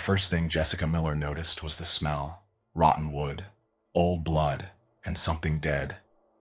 first thing Jessica Miller noticed was the smell: rotten wood, old blood, and something dead.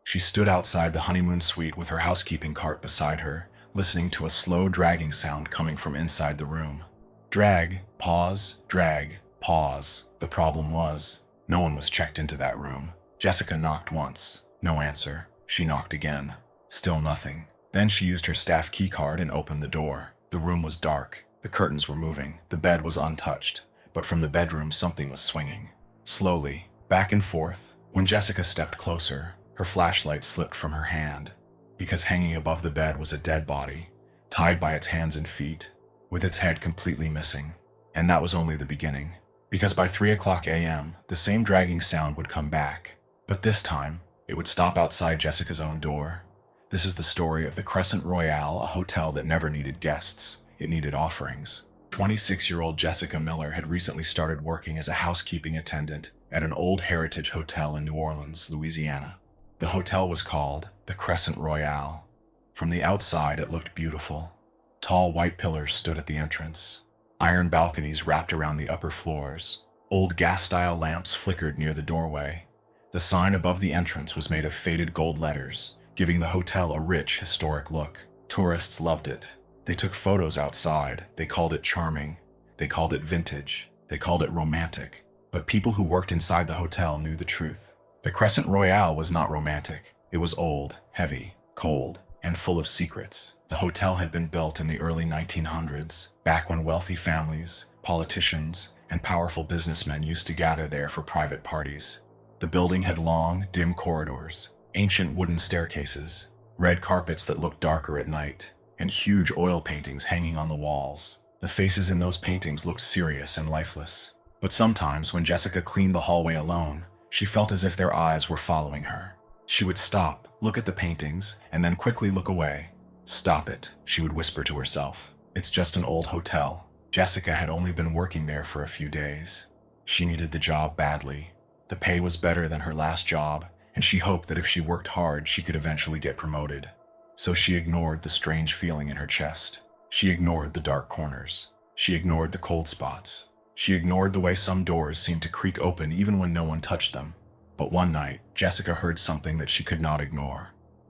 She stood outside the honeymoon suite with her housekeeping cart beside her, listening to a slow dragging sound coming from inside the room. Drag, pause, drag, pause. The problem was, no one was checked into that room. Jessica knocked once. No answer. She knocked again. Still nothing. Then she used her staff key card and opened the door. The room was dark. The curtains were moving. The bed was untouched. But from the bedroom, something was swinging. Slowly, back and forth. When Jessica stepped closer, her flashlight slipped from her hand, because hanging above the bed was a dead body, tied by its hands and feet, with its head completely missing. And that was only the beginning, because by 3 a.m., the same dragging sound would come back, but this time, it would stop outside Jessica's own door. This is the story of the Crescent Royale, a hotel that never needed guests. It needed offerings. 26-year-old Jessica Miller had recently started working as a housekeeping attendant at an old heritage hotel in New Orleans, Louisiana. The hotel was called the Crescent Royale. From the outside, it looked beautiful. Tall white pillars stood at the entrance. Iron balconies wrapped around the upper floors. Old gas-style lamps flickered near the doorway. The sign above the entrance was made of faded gold letters, giving the hotel a rich, historic look. Tourists loved it. They took photos outside. They called it charming. They called it vintage. They called it romantic. But people who worked inside the hotel knew the truth. The Crescent Royale was not romantic. It was old, heavy, cold, and full of secrets. The hotel had been built in the early 1900s, back when wealthy families, politicians, and powerful businessmen used to gather there for private parties. The building had long, dim corridors, ancient wooden staircases, red carpets that looked darker at night, and huge oil paintings hanging on the walls. The faces in those paintings looked serious and lifeless. But sometimes, when Jessica cleaned the hallway alone, she felt as if their eyes were following her. She would stop, look at the paintings, and then quickly look away. "Stop it," she would whisper to herself. "It's just an old hotel." Jessica had only been working there for a few days. She needed the job badly. The pay was better than her last job, and she hoped that if she worked hard, she could eventually get promoted. So she ignored the strange feeling in her chest. She ignored the dark corners. She ignored the cold spots. She ignored the way some doors seemed to creak open even when no one touched them. But one night, Jessica heard something that she could not ignore.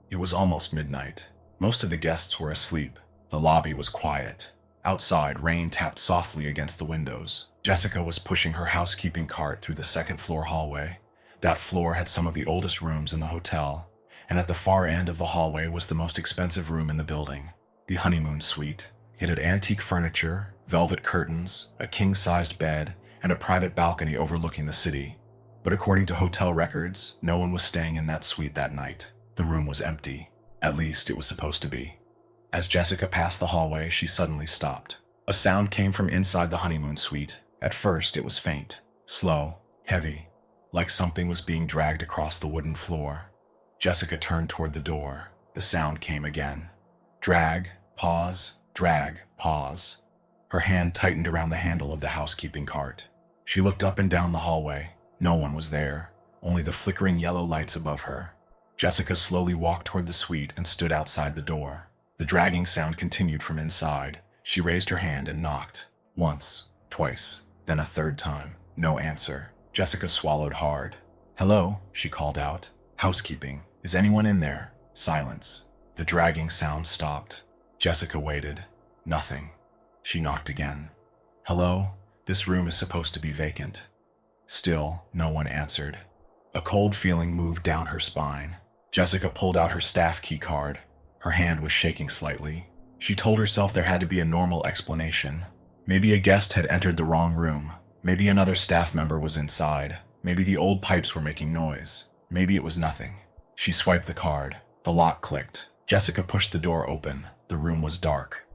It was almost midnight. Most of the guests were asleep. The lobby was quiet. Outside, rain tapped softly against the windows. Jessica was pushing her housekeeping cart through the second-floor hallway. That floor had some of the oldest rooms in the hotel, and at the far end of the hallway was the most expensive room in the building, the honeymoon suite. It had antique furniture, velvet curtains, a king-sized bed, and a private balcony overlooking the city. But according to hotel records, no one was staying in that suite that night. The room was empty. At least it was supposed to be. As Jessica passed the hallway, she suddenly stopped. A sound came from inside the honeymoon suite. At first, it was faint, slow, heavy, like something was being dragged across the wooden floor. Jessica turned toward the door. The sound came again. Drag, pause, drag, pause. Her hand tightened around the handle of the housekeeping cart. She looked up and down the hallway. No one was there, only the flickering yellow lights above her. Jessica slowly walked toward the suite and stood outside the door. The dragging sound continued from inside. She raised her hand and knocked. Once, twice, then a third time. No answer. Jessica swallowed hard. "Hello," she called out. "Housekeeping. Is anyone in there?" Silence. The dragging sound stopped. Jessica waited. Nothing. She knocked again. "Hello? This room is supposed to be vacant." Still, no one answered. A cold feeling moved down her spine. Jessica pulled out her staff key card. Her hand was shaking slightly. She told herself there had to be a normal explanation. Maybe a guest had entered the wrong room. Maybe another staff member was inside. Maybe the old pipes were making noise. Maybe it was nothing. She swiped the card. The lock clicked. Jessica pushed the door open. The room was dark.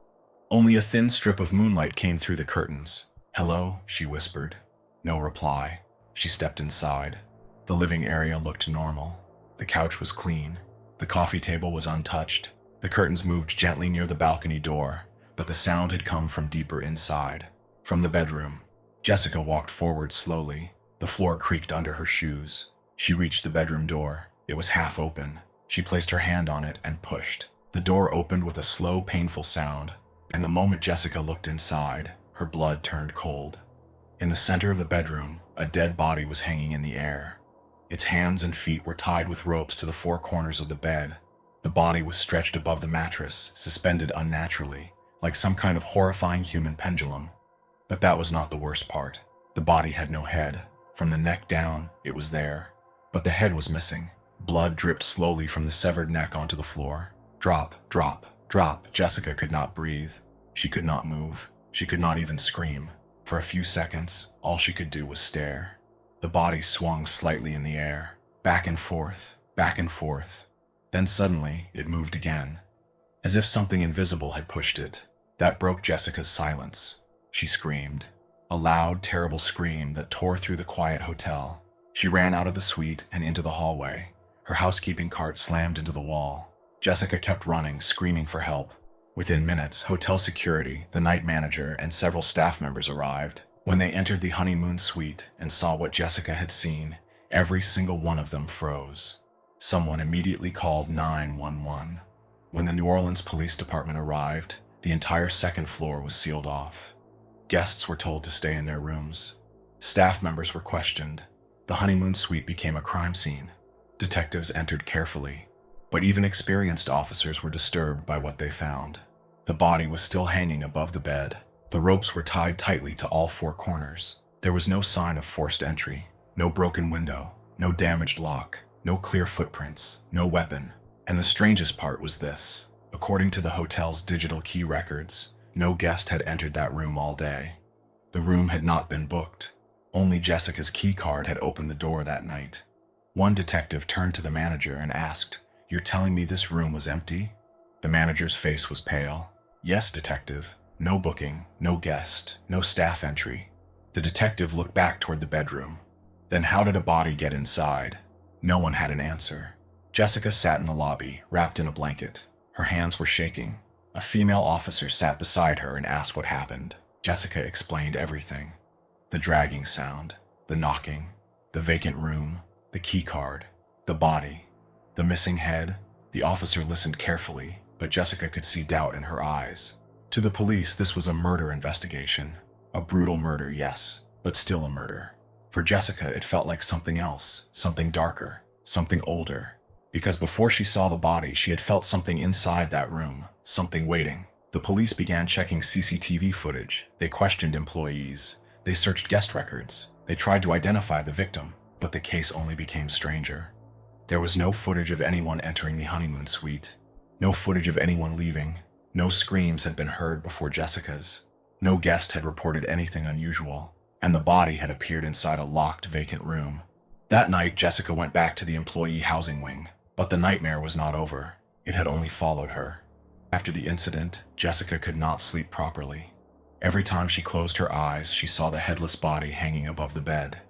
Only a thin strip of moonlight came through the curtains. "Hello?" she whispered. No reply. She stepped inside. The living area looked normal. The couch was clean. The coffee table was untouched. The curtains moved gently near the balcony door, but the sound had come from deeper inside. From the bedroom. Jessica walked forward slowly. The floor creaked under her shoes. She reached the bedroom door. It was half open. She placed her hand on it and pushed. The door opened with a slow, painful sound, and the moment Jessica looked inside, her blood turned cold. In the center of the bedroom, a dead body was hanging in the air. Its hands and feet were tied with ropes to the four corners of the bed. The body was stretched above the mattress, suspended unnaturally, like some kind of horrifying human pendulum. But that was not the worst part. The body had no head. From the neck down, it was there. But the head was missing. Blood dripped slowly from the severed neck onto the floor. Drop, drop, drop. Jessica could not breathe. She could not move. She could not even scream. For a few seconds, all she could do was stare. The body swung slightly in the air, back and forth, back and forth. Then suddenly, it moved again, as if something invisible had pushed it. That broke Jessica's silence. She screamed. A loud, terrible scream that tore through the quiet hotel. She ran out of the suite and into the hallway. Her housekeeping cart slammed into the wall. Jessica kept running, screaming for help. Within minutes, hotel security, the night manager, and several staff members arrived. When they entered the honeymoon suite and saw what Jessica had seen, every single one of them froze. Someone immediately called 911. When the New Orleans Police Department arrived, the entire second floor was sealed off. Guests were told to stay in their rooms. Staff members were questioned. The honeymoon suite became a crime scene. Detectives entered carefully, but even experienced officers were disturbed by what they found. The body was still hanging above the bed. The ropes were tied tightly to all four corners. There was no sign of forced entry, no broken window, no damaged lock, no clear footprints, no weapon. And the strangest part was this. According to the hotel's digital key records, no guest had entered that room all day. The room had not been booked. Only Jessica's key card had opened the door that night. One detective turned to the manager and asked, "You're telling me this room was empty?" The manager's face was pale. "Yes, detective. No booking, no guest, no staff entry." The detective looked back toward the bedroom. Then how did a body get inside? No one had an answer. Jessica sat in the lobby, wrapped in a blanket. Her hands were shaking. A female officer sat beside her and asked what happened. Jessica explained everything. The dragging sound, the knocking, the vacant room, the key card, the body, the missing head. The officer listened carefully, but Jessica could see doubt in her eyes. To the police, this was a murder investigation. A brutal murder, yes, but still a murder. For Jessica, it felt like something else, something darker, something older. Because before she saw the body, she had felt something inside that room, something waiting. The police began checking CCTV footage. They questioned employees. They searched guest records. They tried to identify the victim, but the case only became stranger. There was no footage of anyone entering the honeymoon suite. No footage of anyone leaving. No screams had been heard before Jessica's. No guest had reported anything unusual, and the body had appeared inside a locked, vacant room. That night, Jessica went back to the employee housing wing, but the nightmare was not over. It had only followed her. After the incident, Jessica could not sleep properly. Every time she closed her eyes, she saw the headless body hanging above the bed.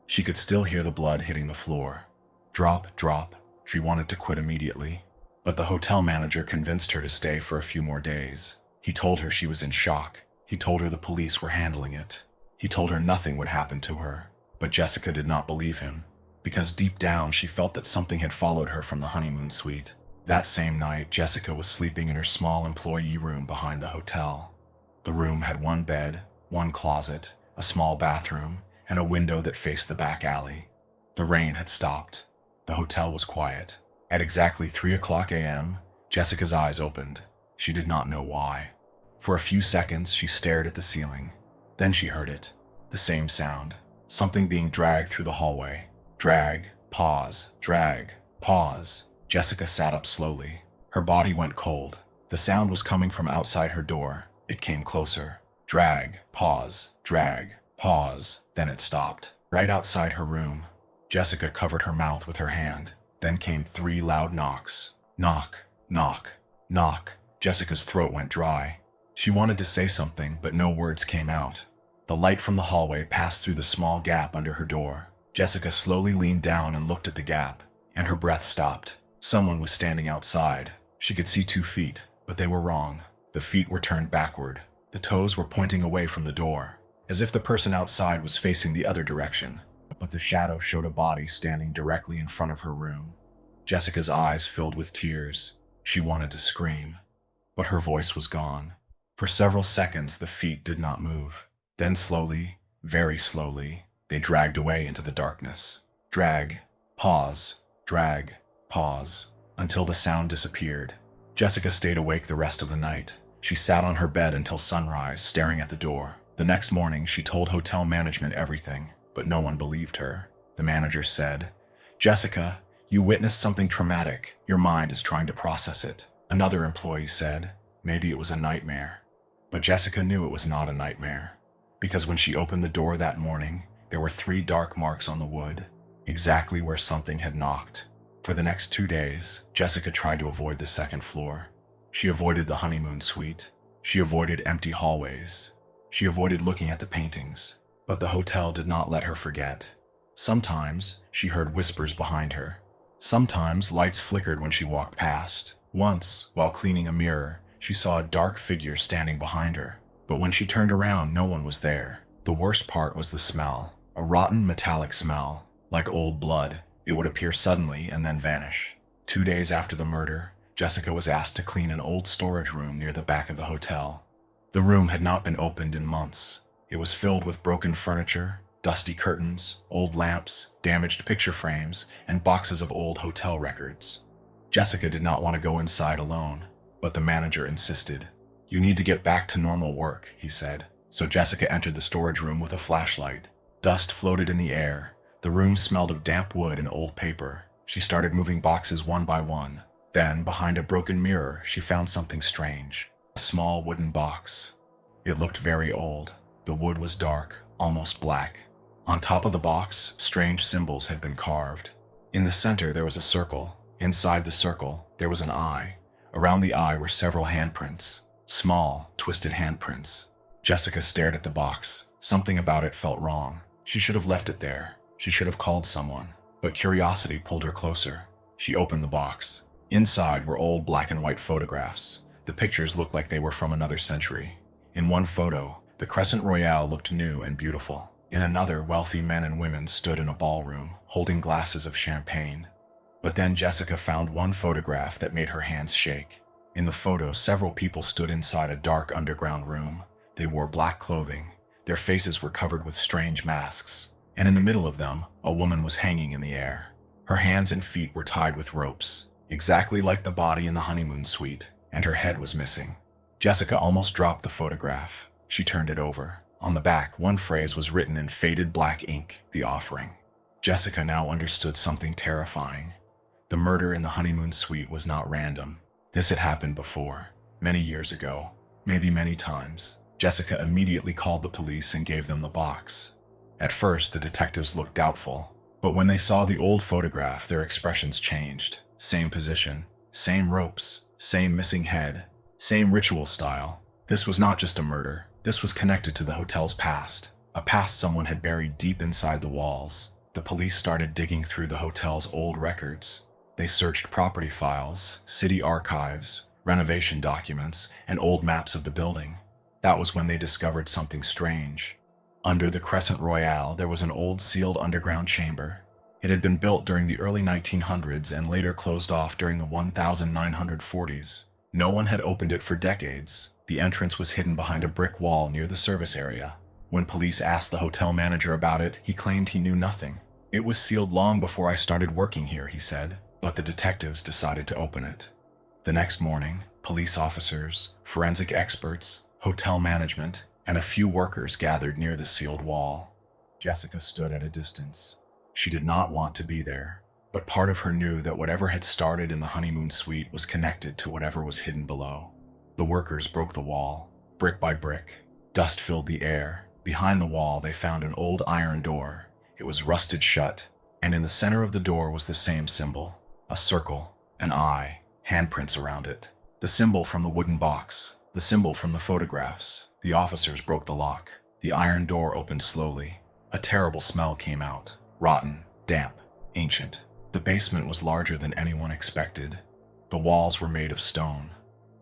She could still hear the blood hitting the floor. Drop, drop. She wanted to quit immediately. But the hotel manager convinced her to stay for a few more days. He told her she was in shock. He told her the police were handling it. He told her nothing would happen to her. But Jessica did not believe him, because deep down she felt that something had followed her from the honeymoon suite. That same night, Jessica was sleeping in her small employee room behind the hotel. The room had one bed, one closet, a small bathroom, and a window that faced the back alley. The rain had stopped. The hotel was quiet. At exactly 3:00 a.m., Jessica's eyes opened. She did not know why. For a few seconds, she stared at the ceiling. Then she heard it. The same sound. Something being dragged through the hallway. Drag, pause, drag, pause. Jessica sat up slowly. Her body went cold. The sound was coming from outside her door. It came closer. Drag, pause, drag, pause. Then it stopped. Right outside her room. Jessica covered her mouth with her hand. Then came 3 loud knocks. Knock, knock, knock. Jessica's throat went dry. She wanted to say something, but no words came out. The light from the hallway passed through the small gap under her door. Jessica slowly leaned down and looked at the gap, and her breath stopped. Someone was standing outside. She could see 2 feet, but they were wrong. The feet were turned backward. The toes were pointing away from the door, as if the person outside was facing the other direction. But the shadow showed a body standing directly in front of her room. Jessica's eyes filled with tears. She wanted to scream, but her voice was gone. For several seconds, the feet did not move. Then slowly, Very slowly, they dragged away into the darkness. Drag, pause, drag, pause, until the sound disappeared. Jessica stayed awake the rest of the night. She sat on her bed until sunrise, staring at the door. The next morning, she told hotel management everything, but no one believed her. The manager said, "Jessica, you witnessed something traumatic. Your mind is trying to process it." Another employee said, "Maybe it was a nightmare." But Jessica knew it was not a nightmare, because when she opened the door that morning, there were 3 dark marks on the wood, exactly where something had knocked. For the next 2 days, Jessica tried to avoid the second floor. She avoided the honeymoon suite. She avoided empty hallways. She avoided looking at the paintings. But the hotel did not let her forget. Sometimes, she heard whispers behind her. Sometimes, lights flickered when she walked past. Once, while cleaning a mirror, she saw a dark figure standing behind her. But when she turned around, no one was there. The worst part was the smell. A rotten metallic smell, like old blood. It would appear suddenly and then vanish. 2 days after the murder, Jessica was asked to clean an old storage room near the back of the hotel. The room had not been opened in months. It was filled with broken furniture, dusty curtains, old lamps, damaged picture frames, and boxes of old hotel records. Jessica did not want to go inside alone, but the manager insisted. "You need to get back to normal work," he said. So Jessica entered the storage room with a flashlight. Dust floated in the air. The room smelled of damp wood and old paper. She started moving boxes one by one. Then, behind a broken mirror, she found something strange. A small wooden box. It looked very old. The wood was dark, almost black. On top of the box, strange symbols had been carved. In the center, there was a circle. Inside the circle, there was an eye. Around the eye were several handprints. Small, twisted handprints. Jessica stared at the box. Something about it felt wrong. She should have left it there. She should have called someone. But curiosity pulled her closer. She opened the box. Inside were old black and white photographs. The pictures looked like they were from another century. In one photo, the Crescent Royale looked new and beautiful. In another, wealthy men and women stood in a ballroom, holding glasses of champagne. But then Jessica found one photograph that made her hands shake. In the photo, several people stood inside a dark underground room. They wore black clothing. Their faces were covered with strange masks. And in the middle of them, a woman was hanging in the air. Her hands and feet were tied with ropes, exactly like the body in the honeymoon suite, and her head was missing. Jessica almost dropped the photograph. She turned it over. On the back, one phrase was written in faded black ink, "The offering." Jessica now understood something terrifying. The murder in the honeymoon suite was not random. This had happened before, many years ago, maybe many times. Jessica immediately called the police and gave them the box. At first, the detectives looked doubtful, but when they saw the old photograph, their expressions changed. Same position, same ropes, same missing head, same ritual style. This was not just a murder. This was connected to the hotel's past, a past someone had buried deep inside the walls. The police started digging through the hotel's old records. They searched property files, city archives, renovation documents, and old maps of the building. That was when they discovered something strange. Under the Crescent Royale, there was an old sealed underground chamber. It had been built during the early 1900s and later closed off during the 1940s. No one had opened it for decades. The entrance was hidden behind a brick wall near the service area. When police asked the hotel manager about it, he claimed he knew nothing. "It was sealed long before I started working here," he said, but the detectives decided to open it. The next morning, police officers, forensic experts, hotel management, and a few workers gathered near the sealed wall. Jessica stood at a distance. She did not want to be there, but part of her knew that whatever had started in the honeymoon suite was connected to whatever was hidden below. The workers broke the wall, brick by brick. Dust filled the air. Behind the wall, they found an old iron door. It was rusted shut, and in the center of the door was the same symbol, a circle, an eye, handprints around it. The symbol from the wooden box, the symbol from the photographs. The officers broke the lock. The iron door opened slowly. A terrible smell came out, rotten, damp, ancient. The basement was larger than anyone expected. The walls were made of stone.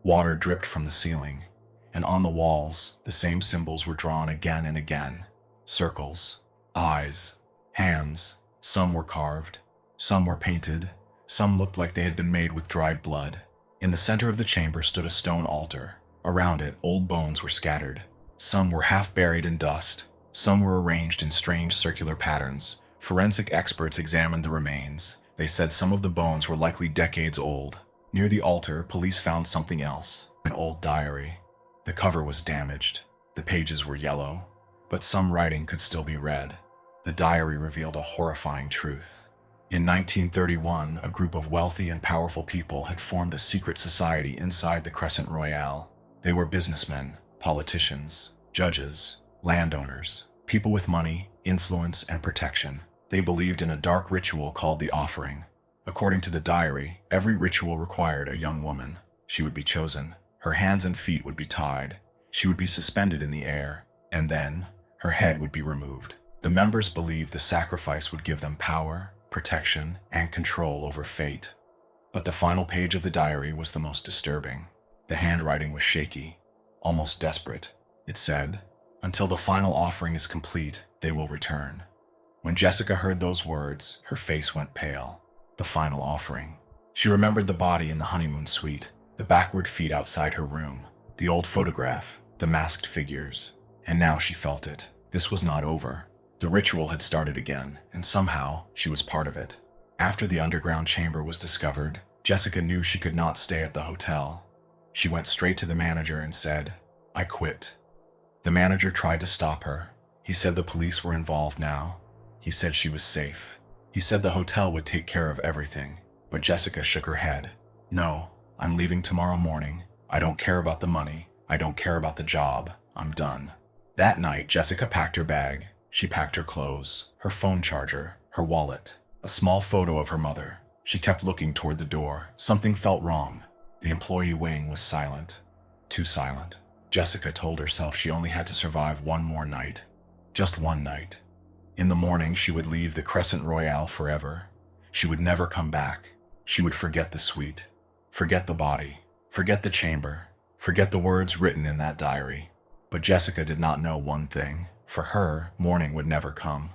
Water dripped from the ceiling, and on the walls, the same symbols were drawn again and again. Circles, eyes, hands. Some were carved, some were painted, some looked like they had been made with dried blood. In the center of the chamber stood a stone altar. Around it, old bones were scattered. Some were half buried in dust, Some were arranged in strange circular patterns. Forensic experts examined the remains. They said some of the bones were likely decades old. Near the altar, police found something else, an old diary. The cover was damaged. The pages were yellow, but some writing could still be read. The diary revealed a horrifying truth. In 1931, a group of wealthy and powerful people had formed a secret society inside the Crescent Royale. They were businessmen, politicians, judges, landowners, people with money, influence, and protection. They believed in a dark ritual called the offering. According to the diary, every ritual required a young woman. She would be chosen. Her hands and feet would be tied. She would be suspended in the air, and then her head would be removed. The members believed the sacrifice would give them power, protection, and control over fate. But the final page of the diary was the most disturbing. The handwriting was shaky, almost desperate. It said, "Until the final offering is complete, they will return." When Jessica heard those words, her face went pale. The final offering. She remembered the body in the honeymoon suite, the backward feet outside her room, the old photograph, the masked figures. And now she felt it. This was not over. The ritual had started again, and somehow she was part of it. After the underground chamber was discovered, Jessica knew she could not stay at the hotel. She went straight to the manager and said, "I quit." The manager tried to stop her. He said the police were involved now. He said she was safe. He said the hotel would take care of everything. But Jessica shook her head. "No, I'm leaving tomorrow morning. I don't care about the money. I don't care about the job. I'm done." That night, Jessica packed her bag. She packed her clothes, her phone charger, her wallet, a small photo of her mother. She kept looking toward the door. Something felt wrong. The employee wing was silent. Too silent. Jessica told herself she only had to survive one more night. Just one night. In the morning, she would leave the Crescent Royale forever. She would never come back. She would forget the suite. Forget the body. Forget the chamber. Forget the words written in that diary. But Jessica did not know one thing. For her, morning would never come.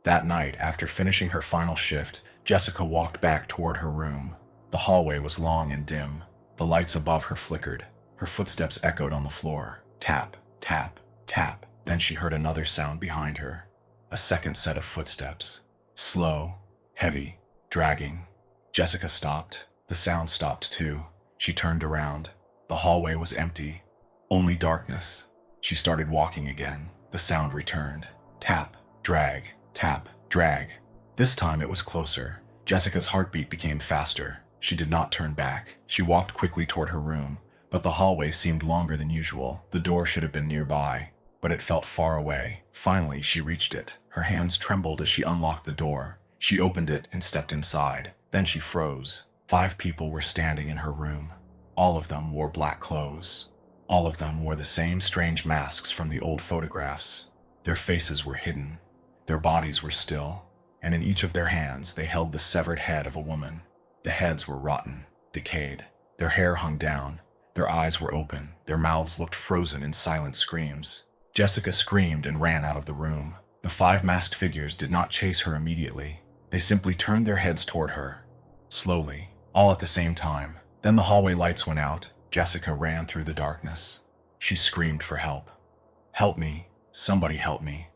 That night, after finishing her final shift, Jessica walked back toward her room. The hallway was long and dim. The lights above her flickered. Her footsteps echoed on the floor. Tap, tap, tap. Then she heard another sound behind her. A second set of footsteps. Slow, heavy, dragging. Jessica stopped. The sound stopped too. She turned around. The hallway was empty. Only darkness. She started walking again. The sound returned. Tap, drag, tap, drag. This time it was closer. Jessica's heartbeat became faster. She did not turn back. She walked quickly toward her room, but the hallway seemed longer than usual. The door should have been nearby, but it felt far away. Finally, she reached it. Her hands trembled as she unlocked the door. She opened it and stepped inside. Then she froze. 5 people were standing in her room. All of them wore black clothes. All of them wore the same strange masks from the old photographs. Their faces were hidden. Their bodies were still, and in each of their hands they held the severed head of a woman. The heads were rotten, decayed. Their hair hung down. Their eyes were open. Their mouths looked frozen in silent screams. Jessica screamed and ran out of the room. The 5 masked figures did not chase her immediately. They simply turned their heads toward her. Slowly, all at the same time. Then the hallway lights went out. Jessica ran through the darkness. She screamed for help. "Help me. Somebody help me."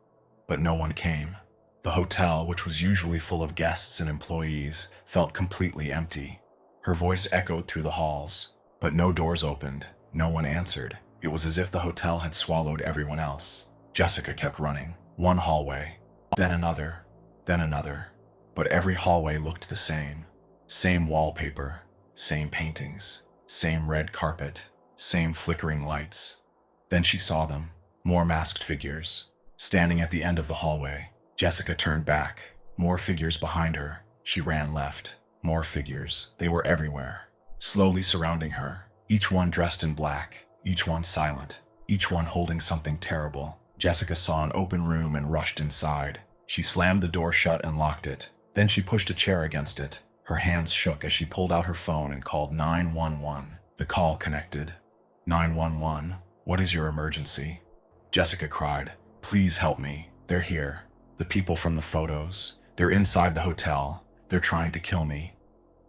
But no one came. The hotel, which was usually full of guests and employees, felt completely empty. Her voice echoed through the halls, but no doors opened. No one answered. It was as if the hotel had swallowed everyone else. Jessica kept running. One hallway, then another, then another. But every hallway looked the same. Same wallpaper, same paintings, same red carpet, same flickering lights. Then she saw them, more masked figures, standing at the end of the hallway. Jessica turned back. More figures behind her. She ran left. More figures. They were everywhere, slowly surrounding her. Each one dressed in black, each one silent, each one holding something terrible. Jessica saw an open room and rushed inside. She slammed the door shut and locked it. Then she pushed a chair against it. Her hands shook as she pulled out her phone and called 911. The call connected. 911, what is your emergency? Jessica cried, "Please help me. They're here. The people from the photos. They're inside the hotel. They're trying to kill me."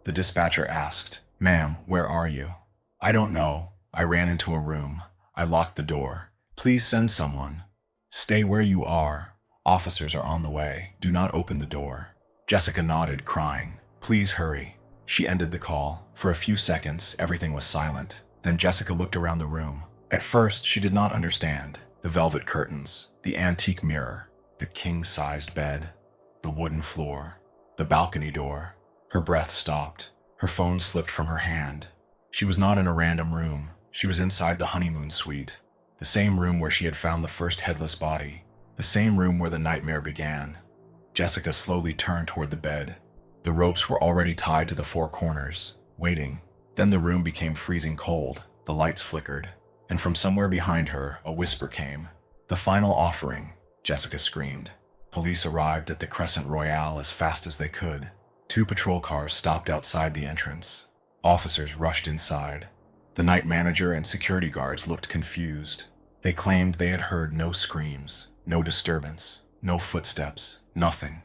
The dispatcher asked, "Ma'am, where are you?" "I don't know. I ran into a room. I locked the door. Please send someone." Stay where you are. Officers are on the way. Do not open the door. Jessica nodded, crying. Please hurry. She ended the call. For a few seconds, everything was silent. Then Jessica looked around the room. At first, she did not understand. The velvet curtains, the antique mirror, the king-sized bed, the wooden floor, the balcony door. Her breath stopped. Her phone slipped from her hand. She was not in a random room. She was inside the honeymoon suite. The same room where she had found the first headless body. The same room where the nightmare began. Jessica slowly turned toward the bed. The ropes were already tied to the four corners, waiting. Then the room became freezing cold. The lights flickered. And from somewhere behind her, a whisper came. The final offering, Jessica screamed. Police arrived at the Crescent Royale as fast as they could. 2 patrol cars stopped outside the entrance. Officers rushed inside. The night manager and security guards looked confused. They claimed they had heard no screams, no disturbance, no footsteps, nothing.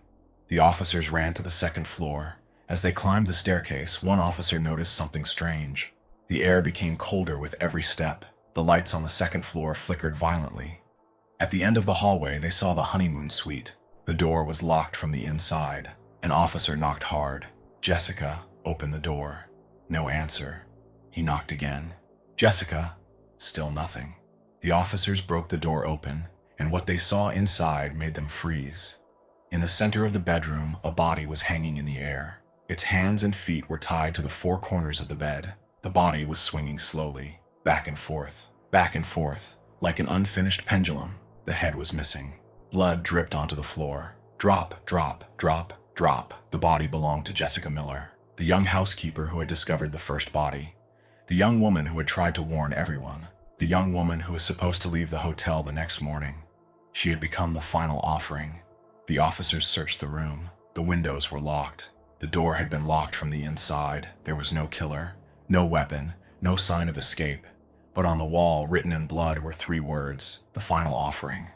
The officers ran to the second floor. As they climbed the staircase, one officer noticed something strange. The air became colder with every step. The lights on the second floor flickered violently. At the end of the hallway, they saw the honeymoon suite. The door was locked from the inside. An officer knocked hard. Jessica, open the door. No answer. He knocked again. Jessica, still nothing. The officers broke the door open, and what they saw inside made them freeze. In the center of the bedroom, a body was hanging in the air. Its hands and feet were tied to the 4 corners of the bed. The body was swinging slowly, back and forth, like an unfinished pendulum. The head was missing. Blood dripped onto the floor. Drop, drop, drop, drop. The body belonged to Jessica Miller, the young housekeeper who had discovered the first body. The young woman who had tried to warn everyone. The young woman who was supposed to leave the hotel the next morning. She had become the final offering. The officers searched the room. The windows were locked. The door had been locked from the inside. There was no killer, no weapon, no sign of escape. But on the wall, written in blood, were 3 words: the final offering.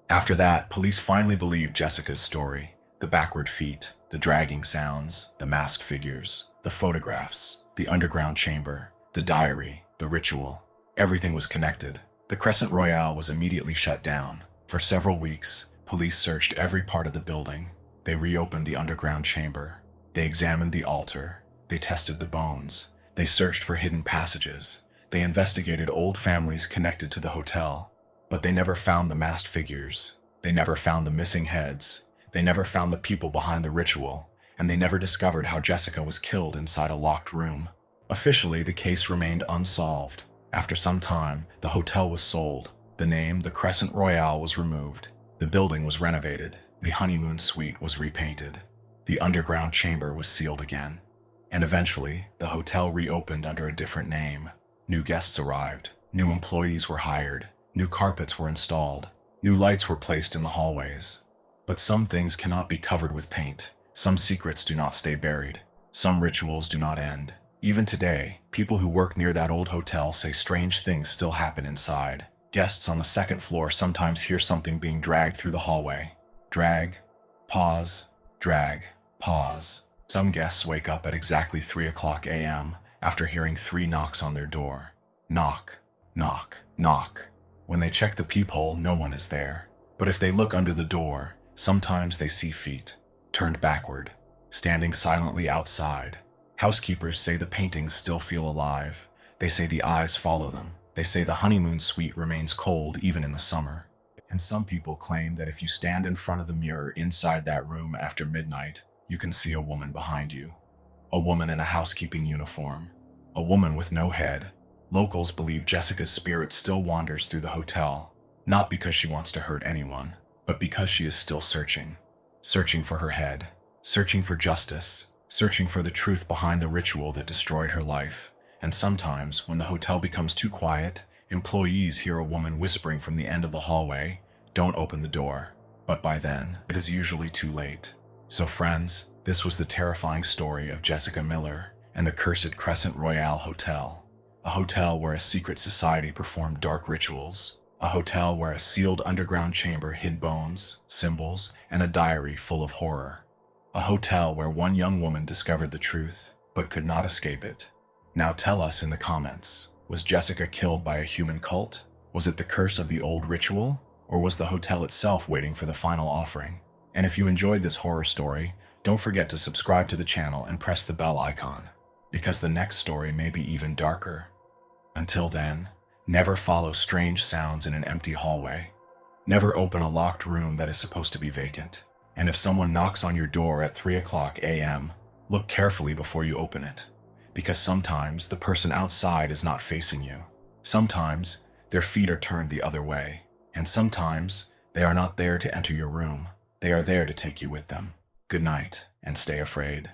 After that, police finally believed Jessica's story. The backward feet, the dragging sounds, the masked figures, the photographs, the underground chamber, the diary, the ritual. Everything was connected. The Crescent Royale was immediately shut down. For several weeks, police searched every part of the building. They reopened the underground chamber. They examined the altar. They tested the bones. They searched for hidden passages. They investigated old families connected to the hotel. But they never found the masked figures. They never found the missing heads. They never found the people behind the ritual. And they never discovered how Jessica was killed inside a locked room. Officially, the case remained unsolved. After some time, the hotel was sold. The name, the Crescent Royale, was removed. The building was renovated. The honeymoon suite was repainted. The underground chamber was sealed again. And eventually, the hotel reopened under a different name. New guests arrived. New employees were hired. New carpets were installed. New lights were placed in the hallways. But some things cannot be covered with paint. Some secrets do not stay buried. Some rituals do not end. Even today, people who work near that old hotel say strange things still happen inside. Guests on the second floor sometimes hear something being dragged through the hallway. Drag, pause, drag, pause. Some guests wake up at exactly 3:00 a.m. after hearing 3 knocks on their door. Knock, knock, knock. When they check the peephole, no one is there. But if they look under the door, sometimes they see feet, turned backward, standing silently outside. Housekeepers say the paintings still feel alive. They say the eyes follow them. They say the honeymoon suite remains cold even in the summer. And some people claim that if you stand in front of the mirror inside that room after midnight, you can see a woman behind you. A woman in a housekeeping uniform. A woman with no head. Locals believe Jessica's spirit still wanders through the hotel, not because she wants to hurt anyone, but because she is still searching. Searching for her head. Searching for justice. Searching for the truth behind the ritual that destroyed her life. And sometimes, when the hotel becomes too quiet, employees hear a woman whispering from the end of the hallway, "Don't open the door." But by then, it is usually too late. So friends, this was the terrifying story of Jessica Miller and the cursed Crescent Royale Hotel. A hotel where a secret society performed dark rituals. A hotel where a sealed underground chamber hid bones, symbols, and a diary full of horror. A hotel where one young woman discovered the truth, but could not escape it. Now tell us in the comments, was Jessica killed by a human cult? Was it the curse of the old ritual? Or was the hotel itself waiting for the final offering? And if you enjoyed this horror story, don't forget to subscribe to the channel and press the bell icon, because the next story may be even darker. Until then, never follow strange sounds in an empty hallway. Never open a locked room that is supposed to be vacant. And if someone knocks on your door at 3 a.m., look carefully before you open it, because sometimes the person outside is not facing you. Sometimes their feet are turned the other way, and sometimes they are not there to enter your room. They are there to take you with them. Good night, and stay afraid.